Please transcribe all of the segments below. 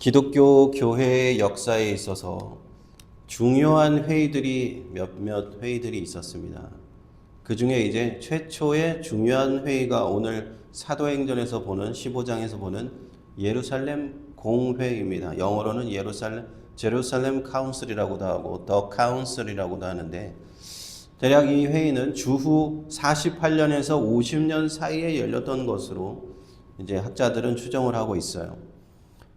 기독교 교회의 역사에 있어서 중요한 회의들이 몇몇 회의들이 있었습니다. 그 중에 이제 최초의 중요한 회의가 오늘 사도행전에서 보는 15장에서 보는 예루살렘 공회의입니다. 영어로는 제루살렘 카운슬이라고도 하고 더 카운슬이라고도 하는데, 대략 이 회의는 주후 48년에서 50년 사이에 열렸던 것으로 이제 학자들은 추정을 하고 있어요.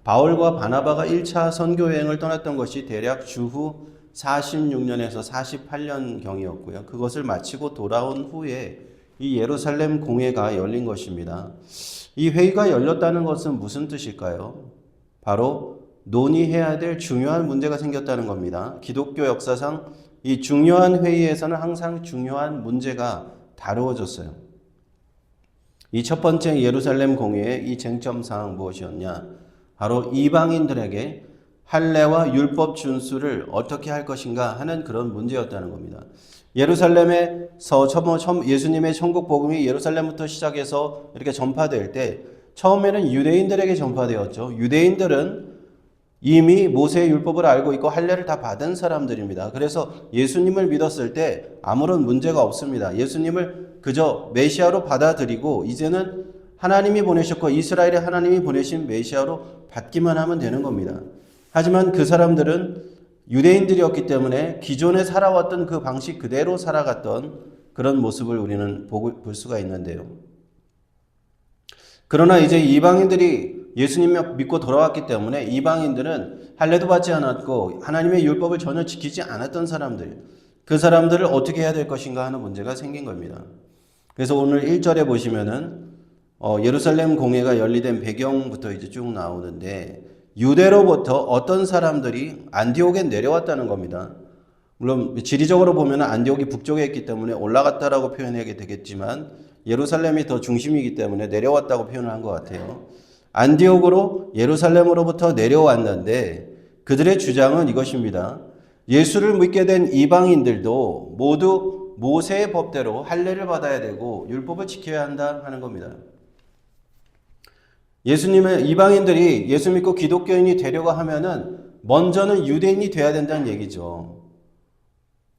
바울과 바나바가 1차 선교 여행을 떠났던 것이 대략 주후 46년에서 48년경이었고요. 그것을 마치고 돌아온 후에 이 예루살렘 공회가 열린 것입니다. 이 회의가 열렸다는 것은 무슨 뜻일까요? 바로 논의해야 될 중요한 문제가 생겼다는 겁니다. 기독교 역사상 이 중요한 회의에서는 항상 중요한 문제가 다루어졌어요. 이 첫 번째 예루살렘 공회의 이 쟁점사항 무엇이었냐? 바로 이방인들에게 할례와 율법 준수를 어떻게 할 것인가 하는 그런 문제였다는 겁니다. 예루살렘에서 예수님의 천국 복음이 예루살렘부터 시작해서 이렇게 전파될 때 처음에는 유대인들에게 전파되었죠. 유대인들은 이미 모세의 율법을 알고 있고 할례를 다 받은 사람들입니다. 그래서 예수님을 믿었을 때 아무런 문제가 없습니다. 예수님을 그저 메시아로 받아들이고 이제는 하나님이 보내셨고 이스라엘의 하나님이 보내신 메시아로 받기만 하면 되는 겁니다. 하지만 그 사람들은 유대인들이었기 때문에 기존에 살아왔던 그 방식 그대로 살아갔던 그런 모습을 우리는 볼 수가 있는데요. 그러나 이제 이방인들이 예수님을 믿고 돌아왔기 때문에 이방인들은 할례도 받지 않았고 하나님의 율법을 전혀 지키지 않았던 사람들, 그 사람들을 어떻게 해야 될 것인가 하는 문제가 생긴 겁니다. 그래서 오늘 1절에 보시면은 예루살렘 공회가 열리된 배경부터 이제 쭉 나오는데, 유대로부터 어떤 사람들이 안디옥에 내려왔다는 겁니다. 물론 지리적으로 보면 안디옥이 북쪽에 있기 때문에 올라갔다라고 표현하게 되겠지만 예루살렘이 더 중심이기 때문에 내려왔다고 표현을 한 것 같아요. 안디옥으로 예루살렘으로부터 내려왔는데 그들의 주장은 이것입니다. 예수를 믿게 된 이방인들도 모두 모세의 법대로 할례를 받아야 되고 율법을 지켜야 한다 하는 겁니다. 이방인들이 예수 믿고 기독교인이 되려고 하면은 먼저는 유대인이 돼야 된다는 얘기죠.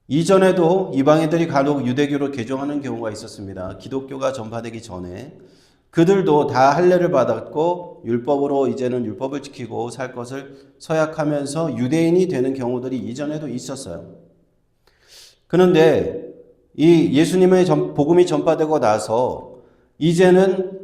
이전에도 이방인들이 간혹 유대교로 개종하는 경우가 있었습니다. 기독교가 전파되기 전에 그들도 다 할례를 받았고 율법으로 이제는 율법을 지키고 살 것을 서약하면서 유대인이 되는 경우들이 이전에도 있었어요. 그런데 이 예수님의 복음이 전파되고 나서 이제는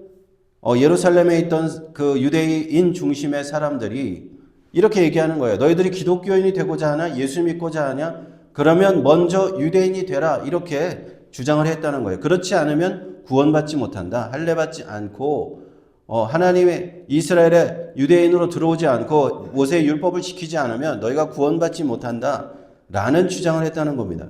예루살렘에 있던 그 유대인 중심의 사람들이 이렇게 얘기하는 거예요. 너희들이 기독교인이 되고자 하나? 예수 믿고자 하냐? 그러면 먼저 유대인이 되라. 이렇게 주장을 했다는 거예요. 그렇지 않으면 구원받지 못한다. 할례 받지 않고 하나님의 이스라엘의 유대인으로 들어오지 않고 모세의 율법을 지키지 않으면 너희가 구원받지 못한다. 라는 주장을 했다는 겁니다.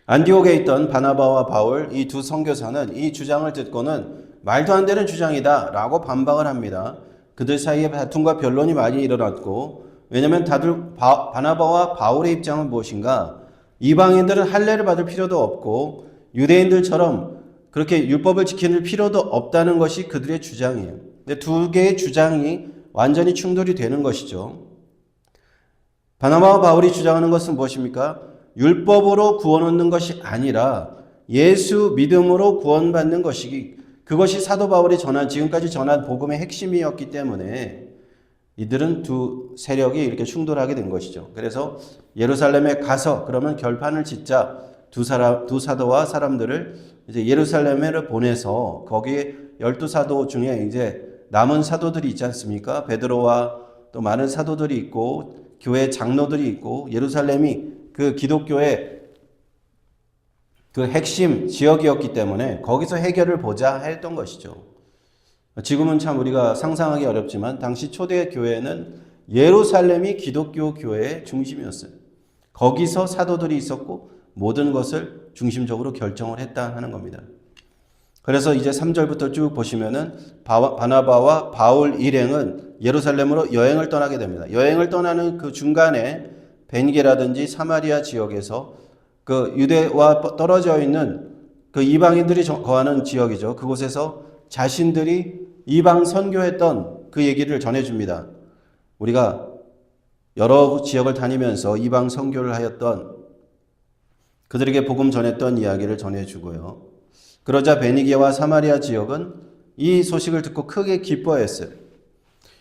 안디옥에 있던 바나바와 바울 이 두 선교사는 이 주장을 듣고는 말도 안 되는 주장이다 라고 반박을 합니다. 그들 사이에 다툼과 변론이 많이 일어났고, 왜냐하면 다들 바나바와 바울의 입장은 무엇인가? 이방인들은 할례를 받을 필요도 없고 유대인들처럼 그렇게 율법을 지키는 필요도 없다는 것이 그들의 주장이에요. 근데 두 개의 주장이 완전히 충돌이 되는 것이죠. 바나바와 바울이 주장하는 것은 무엇입니까? 율법으로 구원 얻는 것이 아니라 예수 믿음으로 구원받는 것이기, 그것이 사도 바울이 지금까지 전한 복음의 핵심이었기 때문에 이들은 두 세력이 이렇게 충돌하게 된 것이죠. 그래서 예루살렘에 가서 그러면 결판을 짓자, 두 사도와 사람들을 이제 예루살렘에 보내서 거기에 12사도 중에 이제 남은 사도들이 있지 않습니까? 베드로와 또 많은 사도들이 있고 교회 장로들이 있고 예루살렘이 그 기독교의 그 핵심 지역이었기 때문에 거기서 해결을 보자 했던 것이죠. 지금은 참 우리가 상상하기 어렵지만 당시 초대 교회는 예루살렘이 기독교 교회의 중심이었어요. 거기서 사도들이 있었고 모든 것을 중심적으로 결정을 했다 하는 겁니다. 그래서 이제 3절부터 쭉 보시면은 바나바와 바울 일행은 예루살렘으로 여행을 떠나게 됩니다. 여행을 떠나는 그 중간에 베니게라든지 사마리아 지역에서 그 유대와 떨어져 있는 그 이방인들이 거하는 지역이죠. 그곳에서 자신들이 이방 선교했던 그 얘기를 전해줍니다. 우리가 여러 지역을 다니면서 이방 선교를 하였던 그들에게 복음 전했던 이야기를 전해주고요. 그러자 베니게와 사마리아 지역은 이 소식을 듣고 크게 기뻐했어요.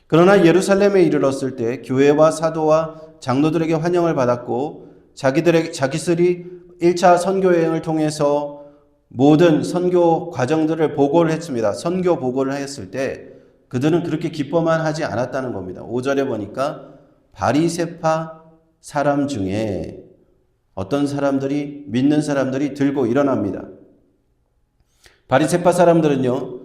그러나 예루살렘에 이르렀을 때 교회와 사도와 장로들에게 환영을 받았고 자기들이 1차 선교 여행을 통해서 모든 선교 과정들을 보고를 했습니다. 선교 보고를 했을 때 그들은 그렇게 기뻐만 하지 않았다는 겁니다. 5절에 보니까 바리새파 사람 중에 어떤 사람들이 믿는 사람들이 들고 일어납니다. 바리새파 사람들은요,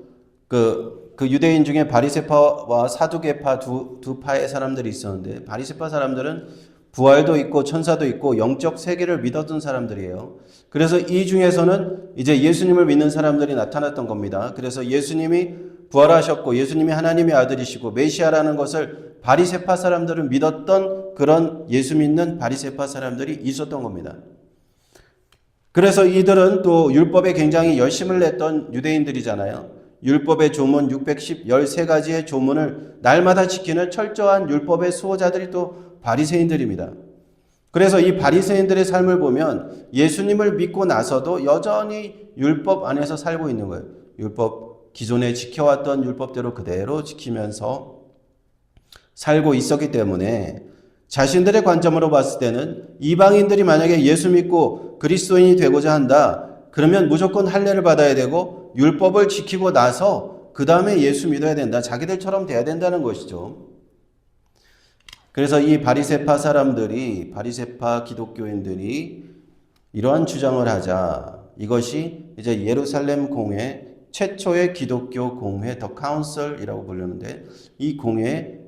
그 유대인 중에 바리새파와 사두개파 두 파의 사람들이 있었는데, 바리새파 사람들은 부활도 있고 천사도 있고 영적 세계를 믿었던 사람들이에요. 그래서 이 중에서는 이제 예수님을 믿는 사람들이 나타났던 겁니다. 그래서 예수님이 부활하셨고 예수님이 하나님의 아들이시고 메시아라는 것을 바리새파 사람들은 믿었던 그런 예수 믿는 바리새파 사람들이 있었던 겁니다. 그래서 이들은 또 율법에 굉장히 열심을 냈던 유대인들이잖아요. 율법의 조문 613가지의 조문을 날마다 지키는 철저한 율법의 수호자들이 또 바리새인들입니다. 그래서 이 바리새인들의 삶을 보면 예수님을 믿고 나서도 여전히 율법 안에서 살고 있는 거예요. 기존에 지켜왔던 율법대로 그대로 지키면서 살고 있었기 때문에 자신들의 관점으로 봤을 때는 이방인들이 만약에 예수 믿고 그리스도인이 되고자 한다, 그러면 무조건 할례를 받아야 되고 율법을 지키고 나서 그 다음에 예수 믿어야 된다. 자기들처럼 돼야 된다는 것이죠. 그래서 이 바리새파 기독교인들이 이러한 주장을 하자, 이것이 이제 예루살렘 공회 최초의 기독교 공회 더 카운슬이라고 부르는데 이 공회의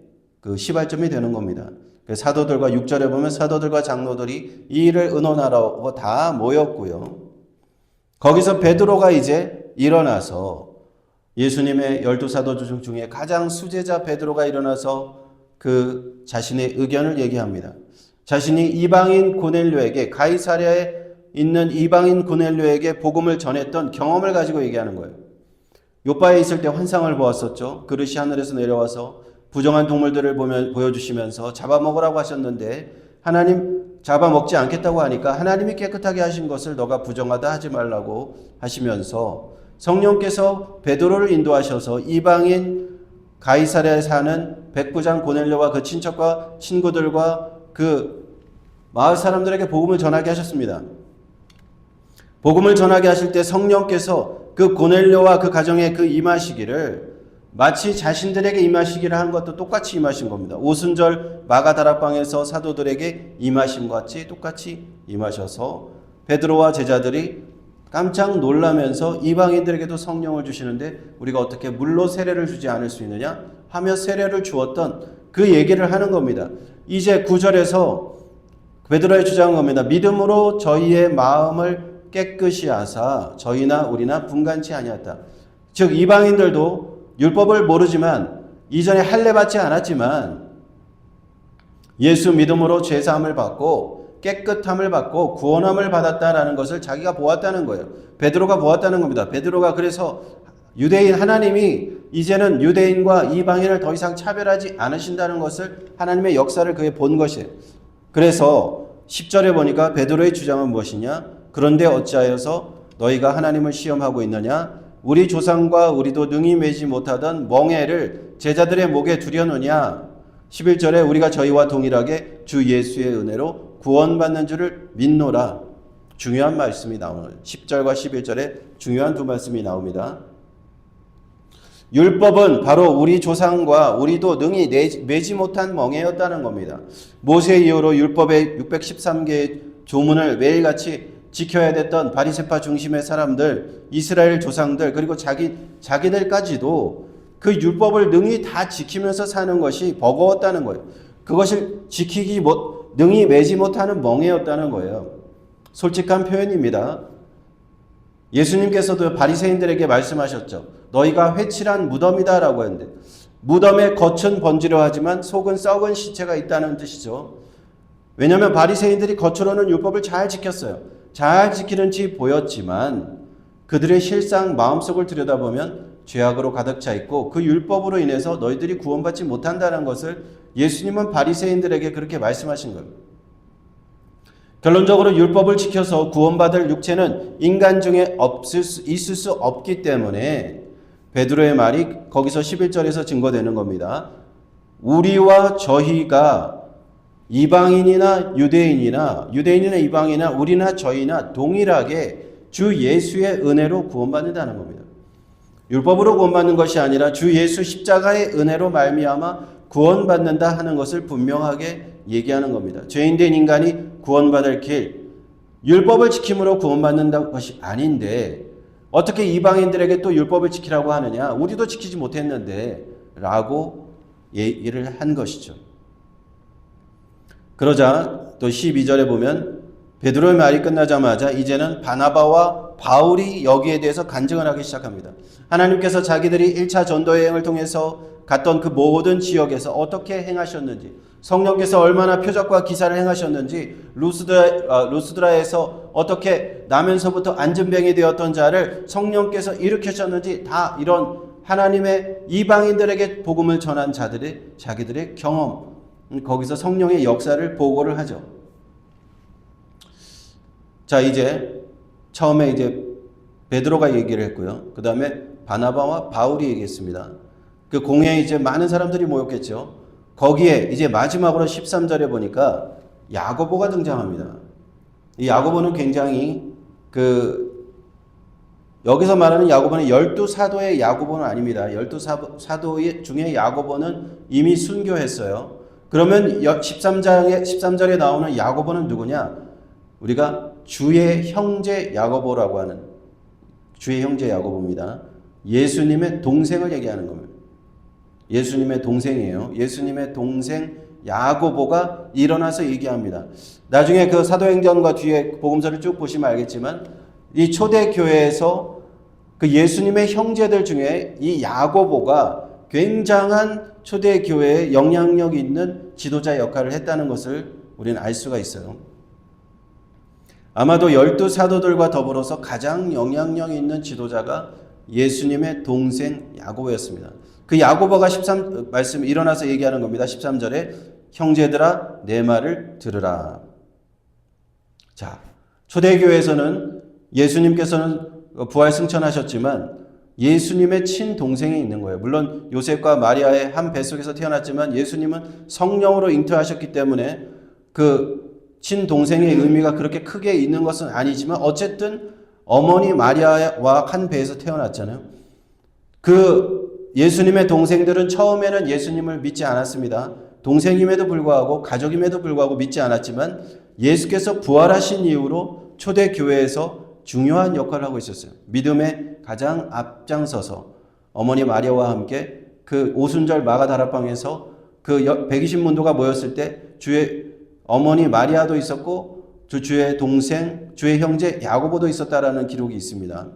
그 시발점이 되는 겁니다. 사도들과 6절에 보면 사도들과 장로들이 이 일을 의논하러 다 모였고요. 거기서 베드로가 이제 일어나서 예수님의 12사도 중에 가장 수제자 베드로가 일어나서 그 자신의 의견을 얘기합니다. 자신이 이방인 고넬료에게 가이사랴에 있는 이방인 고넬료에게 복음을 전했던 경험을 가지고 얘기하는 거예요. 요바에 있을 때 환상을 보았었죠. 그릇이 하늘에서 내려와서 부정한 동물들을 보여주시면서 잡아먹으라고 하셨는데 하나님 잡아먹지 않겠다고 하니까 하나님이 깨끗하게 하신 것을 너가 부정하다 하지 말라고 하시면서 성령께서 베드로를 인도하셔서 이방인 가이사랴에 사는 백부장 고넬료와 그 친척과 친구들과 그 마을 사람들에게 복음을 전하게 하셨습니다. 복음을 전하게 하실 때 성령께서 그 고넬료와 그 가정에 그 임하시기를 마치 자신들에게 임하시기를 한 것도 똑같이 임하신 겁니다. 오순절 마가다락방에서 사도들에게 임하신 것 같이 똑같이 임하셔서 베드로와 제자들이 깜짝 놀라면서 이방인들에게도 성령을 주시는데 우리가 어떻게 물로 세례를 주지 않을 수 있느냐 하며 세례를 주었던 그 얘기를 하는 겁니다. 이제 9절에서 베드로의 주장은 겁니다. 믿음으로 저희의 마음을 깨끗이 하사 저희나 우리나 분간치 아니었다. 즉 이방인들도 율법을 모르지만 이전에 할례 받지 않았지만 예수 믿음으로 죄사함을 받고 깨끗함을 받고 구원함을 받았다라는 것을 자기가 보았다는 거예요. 베드로가 보았다는 겁니다. 베드로가 그래서 유대인 하나님이 이제는 유대인과 이방인을 더 이상 차별하지 않으신다는 것을 하나님의 역사를 그에 본 것이에요. 그래서 10절에 보니까 베드로의 주장은 무엇이냐? 그런데 어찌하여서 너희가 하나님을 시험하고 있느냐? 우리 조상과 우리도 능히 매지 못하던 멍에를 제자들의 목에 두려느냐? 11절에 우리가 저희와 동일하게 주 예수의 은혜로 구원받는 줄을 믿노라. 중요한 말씀이 나오는 10절과 11절에 중요한 두 말씀이 나옵니다. 율법은 바로 우리 조상과 우리도 능히 매지 못한 멍에였다는 겁니다. 모세 이후로 율법의 613개의 조문을 매일같이 지켜야 됐던 바리새파 중심의 사람들, 이스라엘 조상들, 그리고 자기들까지도 그 율법을 능히 다 지키면서 사는 것이 버거웠다는 거예요. 그것을 능히 매지 못하는 멍에였다는 거예요. 솔직한 표현입니다. 예수님께서도 바리새인들에게 말씀하셨죠. 너희가 회칠한 무덤이다라고 했는데 무덤에 겉은 번지르하지만 속은 썩은 시체가 있다는 뜻이죠. 왜냐하면 바리새인들이 겉으로는 율법을 잘 지켰어요. 잘 지키는지 보였지만 그들의 실상 마음속을 들여다보면 죄악으로 가득 차 있고 그 율법으로 인해서 너희들이 구원받지 못한다는 것을 예수님은 바리새인들에게 그렇게 말씀하신 거예요. 결론적으로 율법을 지켜서 구원받을 육체는 인간 중에 있을 수 없기 때문에 베드로의 말이 거기서 11절에서 증거되는 겁니다. 우리와 저희가 이방인이나 유대인이나 이방인이나 우리나 저희나 동일하게 주 예수의 은혜로 구원받는다는 겁니다. 율법으로 구원받는 것이 아니라 주 예수 십자가의 은혜로 말미암아 구원받는다 하는 것을 분명하게 얘기하는 겁니다. 죄인된 인간이 구원받을 길, 율법을 지킴으로 구원받는다는 것이 아닌데 어떻게 이방인들에게 또 율법을 지키라고 하느냐? 우리도 지키지 못했는데 라고 얘기를 한 것이죠. 그러자 또 12절에 보면 베드로의 말이 끝나자마자 이제는 바나바와 바울이 여기에 대해서 간증을 하기 시작합니다. 하나님께서 자기들이 1차 전도 여행을 통해서 갔던 그 모든 지역에서 어떻게 행하셨는지, 성령께서 얼마나 표적과 기사를 행하셨는지, 루스드라에서 어떻게 나면서부터 안전병이 되었던 자를 성령께서 일으키셨는지 다 이런 하나님의 이방인들에게 복음을 전한 자기들의 경험, 거기서 성령의 역사를 보고를 하죠. 자, 이제 처음에 이제 베드로가 얘기를 했고요. 그 다음에 바나바와 바울이 얘기했습니다. 그 공회에 이제 많은 사람들이 모였겠죠. 거기에 이제 마지막으로 13절에 보니까 야고보가 등장합니다. 이 야고보는 굉장히 여기서 말하는 야고보는 12사도의 야고보는 아닙니다. 12사도 중에 야고보는 이미 순교했어요. 그러면 13절에 나오는 야고보는 누구냐? 우리가 주의 형제 야고보라고 하는 주의 형제 야고보입니다. 예수님의 동생을 얘기하는 겁니다. 예수님의 동생이에요. 예수님의 동생 야고보가 일어나서 얘기합니다. 나중에 그 사도행전과 뒤에 복음서를 쭉 보시면 알겠지만 이 초대교회에서 그 예수님의 형제들 중에 이 야고보가 굉장한 초대교회에 영향력 있는 지도자 역할을 했다는 것을 우리는 알 수가 있어요. 아마도 12사도들과 더불어서 가장 영향력 있는 지도자가 예수님의 동생 야고보였습니다. 그 야고보가 말씀 일어나서 얘기하는 겁니다. 13절에 형제들아 내 말을 들으라. 자, 초대교회에서는 예수님께서는 부활 승천하셨지만 예수님의 친동생이 있는 거예요. 물론 요셉과 마리아의 한 뱃속에서 태어났지만 예수님은 성령으로 잉태하셨기 때문에 그 친동생의 의미가 그렇게 크게 있는 것은 아니지만 어쨌든 어머니 마리아와 한 배에서 태어났잖아요. 그 예수님의 동생들은 처음에는 예수님을 믿지 않았습니다. 동생임에도 불구하고 가족임에도 불구하고 믿지 않았지만 예수께서 부활하신 이후로 초대교회에서 중요한 역할을 하고 있었어요. 믿음에 가장 앞장서서 어머니 마리아와 함께 그 오순절 마가 다락방에서 그 120문도가 모였을 때 주의 어머니 마리아도 있었고 주의 동생, 주의 형제 야고보도 있었다라는 기록이 있습니다.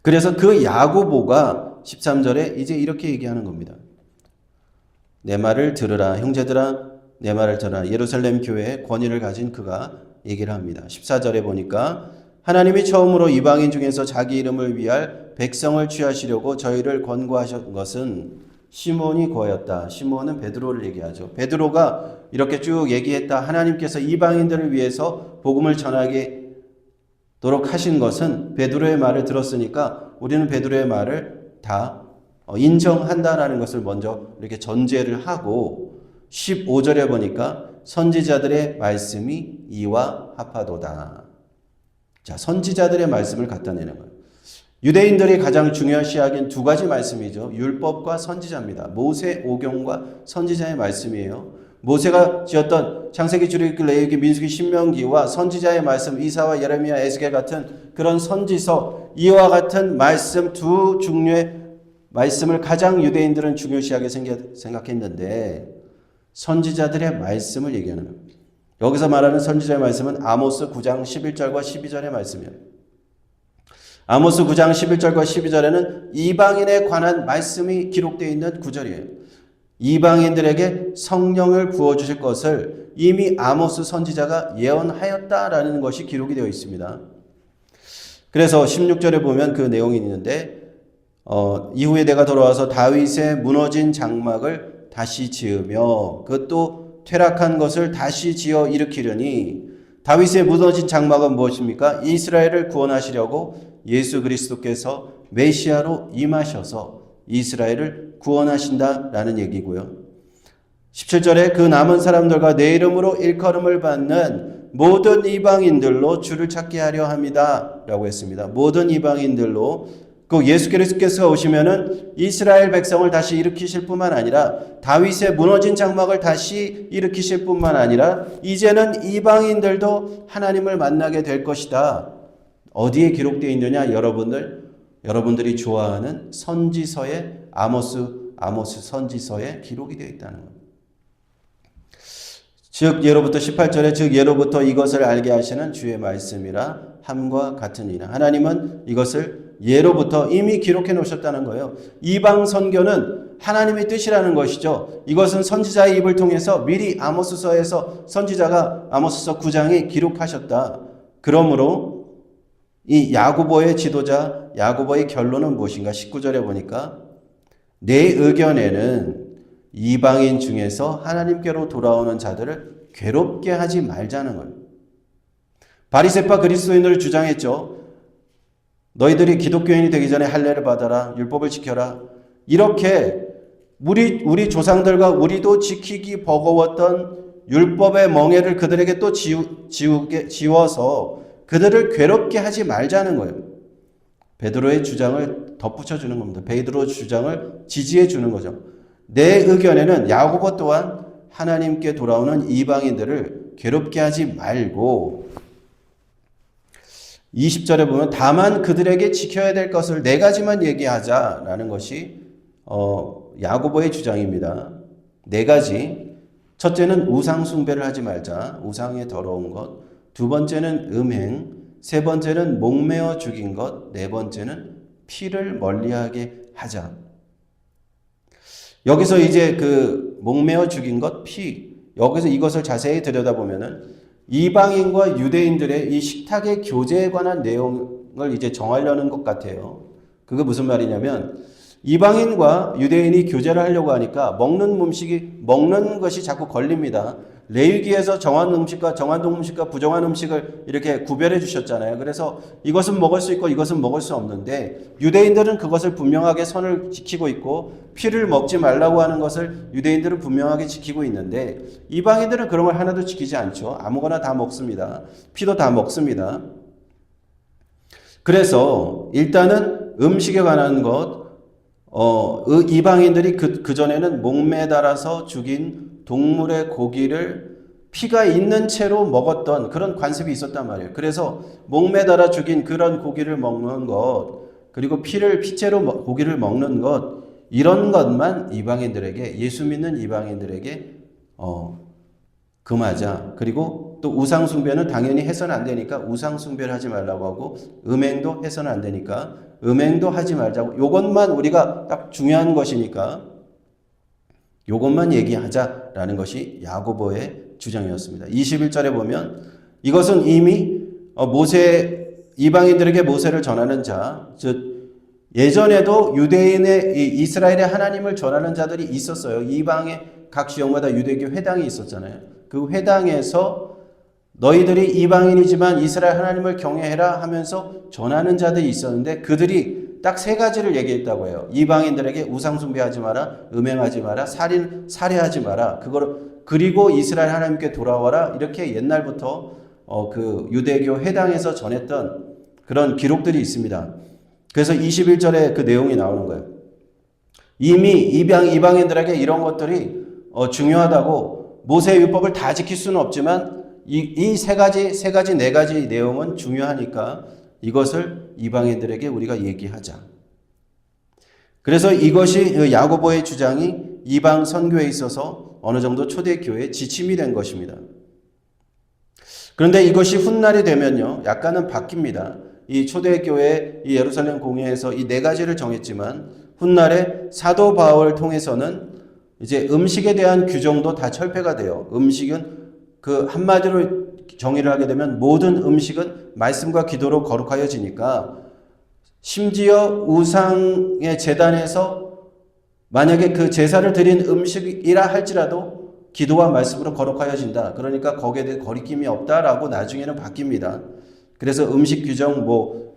그래서 그 야고보가 13절에 이제 이렇게 얘기하는 겁니다. 내 말을 들으라. 형제들아 내 말을 들으라. 예루살렘 교회에 권위를 가진 그가 얘기를 합니다. 14절에 보니까 하나님이 처음으로 이방인 중에서 자기 이름을 위할 백성을 취하시려고 저희를 권고하신 것은 시몬이 거였다. 시몬은 베드로를 얘기하죠. 베드로가 이렇게 쭉 얘기했다. 하나님께서 이방인들을 위해서 복음을 전하도록 하신 것은 베드로의 말을 들었으니까 우리는 베드로의 말을 다 인정한다라는 것을 먼저 이렇게 전제를 하고 15절에 보니까 선지자들의 말씀이 이와 합하도다. 자, 선지자들의 말씀을 갖다 내는 거예요. 유대인들이 가장 중요시하기엔 두 가지 말씀이죠. 율법과 선지자입니다. 모세, 오경과 선지자의 말씀이에요. 모세가 지었던 창세기, 출애굽기, 레위기, 민수기, 신명기와 선지자의 말씀, 이사와 예레미야, 에스겔 같은 그런 선지서, 이와 같은 말씀 두 종류의 말씀을 가장 유대인들은 중요시하게 생각했는데 선지자들의 말씀을 얘기하는 거예요. 여기서 말하는 선지자의 말씀은 아모스 9장 11절과 12절의 말씀이에요. 아모스 9장 11절과 12절에는 이방인에 관한 말씀이 기록되어 있는 구절이에요. 이방인들에게 성령을 부어주실 것을 이미 아모스 선지자가 예언하였다라는 것이 기록이 되어 있습니다. 그래서 16절에 보면 그 내용이 있는데 이후에 내가 돌아와서 다윗의 무너진 장막을 다시 지으며 그것도 퇴락한 것을 다시 지어 일으키려니 다윗의 무너진 장막은 무엇입니까? 이스라엘을 구원하시려고 예수 그리스도께서 메시아로 임하셔서 이스라엘을 구원하신다라는 얘기고요. 17절에 그 남은 사람들과 내 이름으로 일컬음을 받는 모든 이방인들로 주를 찾게 하려 합니다 라고 했습니다. 모든 이방인들로 그 예수 그리스도께서 오시면은 이스라엘 백성을 다시 일으키실 뿐만 아니라 다윗의 무너진 장막을 다시 일으키실 뿐만 아니라 이제는 이방인들도 하나님을 만나게 될 것이다. 어디에 기록되어 있느냐? 여러분들이 좋아하는 선지서의 아모스 선지서에 기록이 되어 있다는 겁니다. 즉 예로부터 18절에 즉 예로부터 이것을 알게 하시는 주의 말씀이라 함과 같으니라. 하나님은 이것을 예로부터 이미 기록해 놓으셨다는 거예요. 이방 선교는 하나님의 뜻이라는 것이죠. 이것은 선지자의 입을 통해서 미리 아모스서에서 선지자가 아모스서 9장에 기록하셨다. 그러므로 이 야고보의 지도자 야고보의 결론은 무엇인가? 19절에 보니까 내 의견에는 이방인 중에서 하나님께로 돌아오는 자들을 괴롭게 하지 말자는 거예요. 바리새파 그리스도인들을 주장했죠. 너희들이 기독교인이 되기 전에 할례를 받아라. 율법을 지켜라. 이렇게 우리 조상들과 우리도 지키기 버거웠던 율법의 멍에를 그들에게 또 지워서 그들을 괴롭게 하지 말자는 거예요. 베드로의 주장을 덧붙여 주는 겁니다. 베드로 주장을 지지해 주는 거죠. 내 의견에는 야고보 또한 하나님께 돌아오는 이방인들을 괴롭게 하지 말고 20절에 보면 다만 그들에게 지켜야 될 것을 네 가지만 얘기하자라는 것이 야고보의 주장입니다. 네 가지. 첫째는 우상 숭배를 하지 말자. 우상의 더러운 것. 두 번째는 음행. 세 번째는 목매어 죽인 것. 네 번째는 피를 멀리하게 하자. 여기서 이제 그 목매어 죽인 것, 피. 여기서 이것을 자세히 들여다보면은 이방인과 유대인들의 이 식탁의 교제에 관한 내용을 이제 정하려는 것 같아요. 그게 무슨 말이냐면 이방인과 유대인이 교제를 하려고 하니까 먹는 것이 자꾸 걸립니다. 레위기에서 정한 음식과 정한 음식과 부정한 음식을 이렇게 구별해 주셨잖아요. 그래서 이것은 먹을 수 있고 이것은 먹을 수 없는데 유대인들은 그것을 분명하게 선을 지키고 있고 피를 먹지 말라고 하는 것을 유대인들은 분명하게 지키고 있는데 이방인들은 그런 걸 하나도 지키지 않죠. 아무거나 다 먹습니다. 피도 다 먹습니다. 그래서 일단은 음식에 관한 것 이방인들이 그전에는 목매달아서 죽인 동물의 고기를 피가 있는 채로 먹었던 그런 관습이 있었단 말이에요. 그래서 목매달아 죽인 그런 고기를 먹는 것, 그리고 피채로 고기를 먹는 것, 이런 것만 이방인들에게, 예수 믿는 이방인들에게 금하자. 그리고 또 우상숭배는 당연히 해서는 안 되니까 우상숭배를 하지 말라고 하고 음행도 해서는 안 되니까 음행도 하지 말자고. 이것만 우리가 딱 중요한 것이니까 이것만 얘기하자라는 것이 야고보의 주장이었습니다. 21절에 보면 이것은 이미 이방인들에게 모세를 전하는 자, 즉 예전에도 이스라엘의 하나님을 전하는 자들이 있었어요. 이방의 각 지역마다 유대교 회당이 있었잖아요. 그 회당에서 너희들이 이방인이지만 이스라엘 하나님을 경외해라 하면서 전하는 자들이 있었는데 그들이 딱 세 가지를 얘기했다고 해요. 이방인들에게 우상숭배하지 마라, 음행하지 마라, 살해하지 마라. 그리고 이스라엘 하나님께 돌아와라. 이렇게 옛날부터 그 유대교 회당에서 전했던 그런 기록들이 있습니다. 그래서 21절에 그 내용이 나오는 거예요. 이미 이방인들에게 이런 것들이 중요하다고 모세의 율법을 다 지킬 수는 없지만 이 네 가지 내용은 중요하니까 이것을 이방인들에게 우리가 얘기하자. 그래서 이것이 야고보의 주장이 이방 선교에 있어서 어느 정도 초대교회의 지침이 된 것입니다. 그런데 이것이 훗날이 되면요, 약간은 바뀝니다. 이 초대교회 이 예루살렘 공회에서 이 네 가지를 정했지만 훗날에 사도 바울을 통해서는 이제 음식에 대한 규정도 다 철폐가 돼요. 음식은 그 한마디로 정의를 하게 되면 모든 음식은 말씀과 기도로 거룩하여지니까 심지어 우상의 제단에서 만약에 그 제사를 드린 음식이라 할지라도 기도와 말씀으로 거룩하여진다. 그러니까 거기에 대해 거리낌이 없다라고 나중에는 바뀝니다. 그래서 음식 규정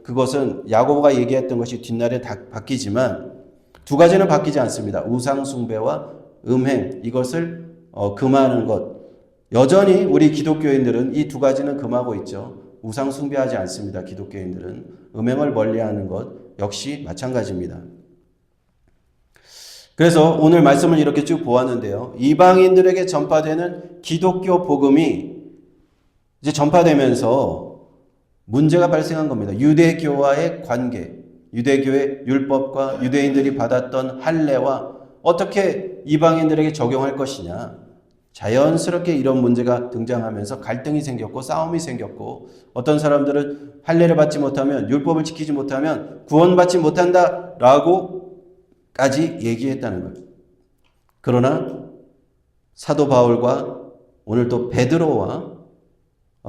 그것은 야고보가 얘기했던 것이 뒷날에 다 바뀌지만 두 가지는 바뀌지 않습니다. 우상 숭배와 음행 이것을 금하는 것. 여전히 우리 기독교인들은 이 두 가지는 금하고 있죠. 우상 숭배하지 않습니다. 기독교인들은 음행을 멀리하는 것 역시 마찬가지입니다. 그래서 오늘 말씀을 이렇게 쭉 보았는데요. 이방인들에게 전파되는 기독교 복음이 이제 전파되면서 문제가 발생한 겁니다. 유대교와의 관계, 유대교의 율법과 유대인들이 받았던 할례와 어떻게 이방인들에게 적용할 것이냐. 자연스럽게 이런 문제가 등장하면서 갈등이 생겼고 싸움이 생겼고 어떤 사람들은 할례를 받지 못하면 율법을 지키지 못하면 구원받지 못한다라고까지 얘기했다는 거예요. 그러나 사도 바울과 오늘 또 베드로와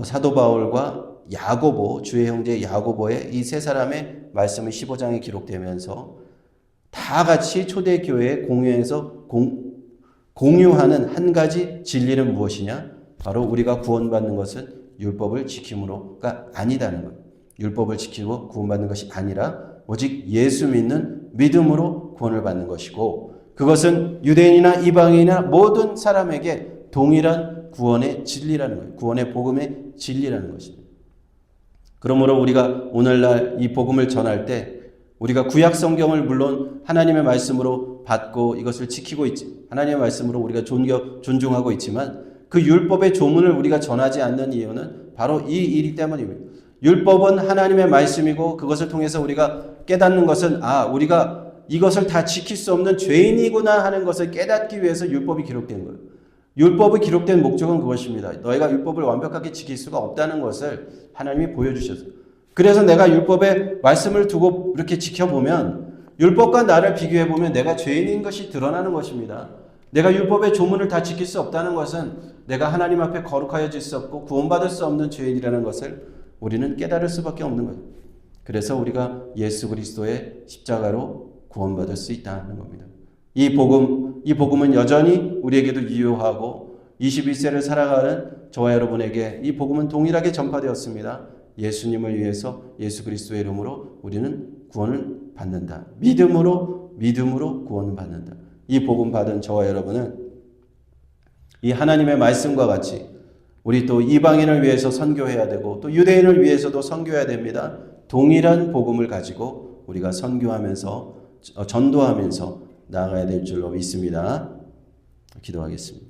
사도 바울과 야고보 주의 형제 야고보의 이 세 사람의 말씀이 15장에 기록되면서 다 같이 초대교회에 공유해서 공유하는 한 가지 진리는 무엇이냐? 바로 우리가 구원받는 것은 율법을 지킴으로가 아니다는 것. 율법을 지키고 구원받는 것이 아니라 오직 예수 믿는 믿음으로 구원을 받는 것이고 그것은 유대인이나 이방인이나 모든 사람에게 동일한 구원의 진리라는 거예요. 구원의 복음의 진리라는 것입니다. 그러므로 우리가 오늘날 이 복음을 전할 때 우리가 구약 성경을 물론 하나님의 말씀으로 받고 이것을 지키고 있지. 하나님의 말씀으로 우리가 존중하고 있지만 그 율법의 조문을 우리가 전하지 않는 이유는 바로 이 일이 때문입니다. 율법은 하나님의 말씀이고 그것을 통해서 우리가 깨닫는 것은 우리가 이것을 다 지킬 수 없는 죄인이구나 하는 것을 깨닫기 위해서 율법이 기록된 거예요. 율법이 기록된 목적은 그것입니다. 너희가 율법을 완벽하게 지킬 수가 없다는 것을 하나님이 보여주셨어요. 그래서 내가 율법의 말씀을 두고 이렇게 지켜보면 율법과 나를 비교해보면 내가 죄인인 것이 드러나는 것입니다. 내가 율법의 조문을 다 지킬 수 없다는 것은 내가 하나님 앞에 거룩하여질 수 없고 구원받을 수 없는 죄인이라는 것을 우리는 깨달을 수밖에 없는 거예요. 그래서 우리가 예수 그리스도의 십자가로 구원받을 수 있다는 겁니다. 이 복음은 여전히 우리에게도 유효하고 21세를 살아가는 저와 여러분에게 이 복음은 동일하게 전파되었습니다. 예수님을 위해서 예수 그리스도의 이름으로 우리는 구원을 받는다. 믿음으로 구원을 받는다. 이 복음 받은 저와 여러분은 이 하나님의 말씀과 같이 우리 또 이방인을 위해서 선교해야 되고 또 유대인을 위해서도 선교해야 됩니다. 동일한 복음을 가지고 우리가 선교하면서 전도하면서 나아가야 될 줄로 믿습니다. 기도하겠습니다.